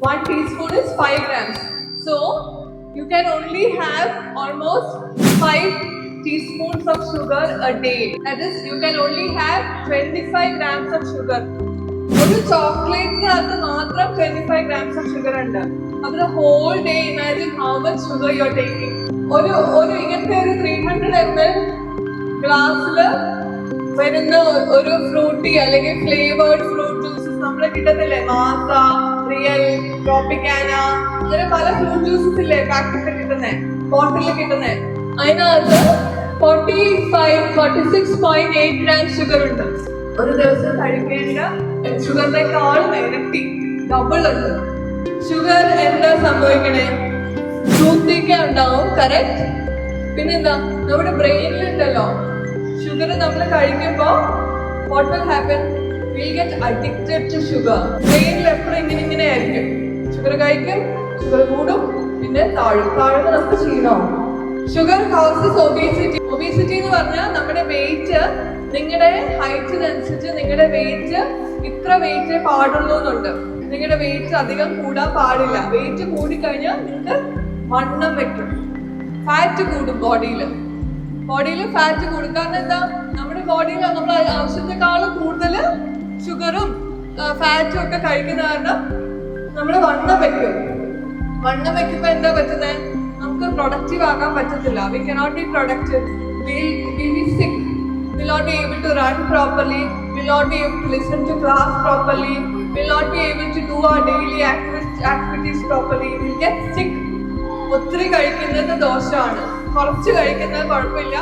1 teaspoon is 5 grams. So you can only have almost 5 teaspoons of sugar a day. That is, you can only have 25 grams of sugar. ഒരു ചോക്ലേറ്റിനകത്ത് മാത്രം 25 grams of sugar ഉണ്ട്. അപ്പോൾ the whole day imagine how much sugar you are taking. ഒരു ഇങ്ങനത്തെ ഒരു 300 ml ഗ്ലാസ്സിൽ വരുന്ന ഒരു ഫ്രൂട്ടി അല്ലെങ്കിൽ ഫ്ലേവേർഡ് ഫ്രൂട്ട് ജ്യൂസസ് നമ്മൾ കിട്ടത്തില്ലേ, മാസ, റിയൽ, ട്രോപ്പിക്കാന, അങ്ങനെ പല ഫ്രൂട്ട് ജ്യൂസസ് ഇല്ലേ പാക്കറ്റിൽ കിട്ടുന്നേ, ബോട്ടിലിൽ കിട്ടുന്നേ, അതിനകത്ത് 46.8 grams ഷുഗർ ഉണ്ട്. ഒരു ദിവസം കഴിക്കേണ്ട ഷുഗറിനേക്കാളും ഇരട്ടി, ഡബിൾ ഉണ്ട്. ഷുഗർ എന്താ സംഭവിക്കണേ? ടൂത്തേക്ക് ഉണ്ടാവും, കറക്റ്റ്. പിന്നെന്താ, നമ്മുടെ ബ്രെയിനിലുണ്ടല്ലോ ഷുഗർ നമ്മൾ കഴിക്കുമ്പോൾ what will happen? Will get addicted to sugar. ബ്രെയിനിൽ എപ്പോഴും ഇങ്ങനെ ആയിരിക്കും. ഷുഗർ കഴിക്കും, ഷുഗർ കൂടും, പിന്നെ താഴുമ്പോൾ നമുക്ക് ക്ഷീണമാവും. Sugar causes obesity. ഒബീസിറ്റി എന്ന് പറഞ്ഞാൽ നമ്മുടെ വെയിറ്റ്, നിങ്ങളുടെ ഹൈറ്റിനനുസരിച്ച് നിങ്ങളുടെ വെയിറ്റ് ഇത്ര വെയിറ്റ് പാടുള്ളൂ എന്നുണ്ട്. നിങ്ങളുടെ വെയിറ്റ് അധികം കൂടാൻ പാടില്ല. വെയിറ്റ് കൂടിക്കഴിഞ്ഞാൽ നിങ്ങൾക്ക് വണ്ണം വെക്കും, ഫാറ്റ് കൂടും. ബോഡിയിൽ ഫാറ്റ് കൂടും. കാരണം എന്താ, നമ്മുടെ ബോഡിയിൽ നമ്മൾ ആവശ്യത്തെക്കാളും കൂടുതൽ ഷുഗറും ഫാറ്റും ഒക്കെ കഴിക്കുന്ന കാരണം നമ്മൾ വണ്ണം വെക്കും. വണ്ണം വെക്കുമ്പോൾ എന്താ പറ്റുന്നത്? നമുക്ക് പ്രൊഡക്റ്റീവ് ആകാൻ പറ്റത്തില്ല. We cannot be productive. We'll be sick. We'll not be able to run properly. We'll not be able to listen to class properly. We'll not be able to do our daily activities properly. We'll get sick. ഒത്തിരി കഴിക്കുന്നത് ദോഷമാണ്. കുറച്ച് കഴിക്കുന്നത് കുഴപ്പമില്ല.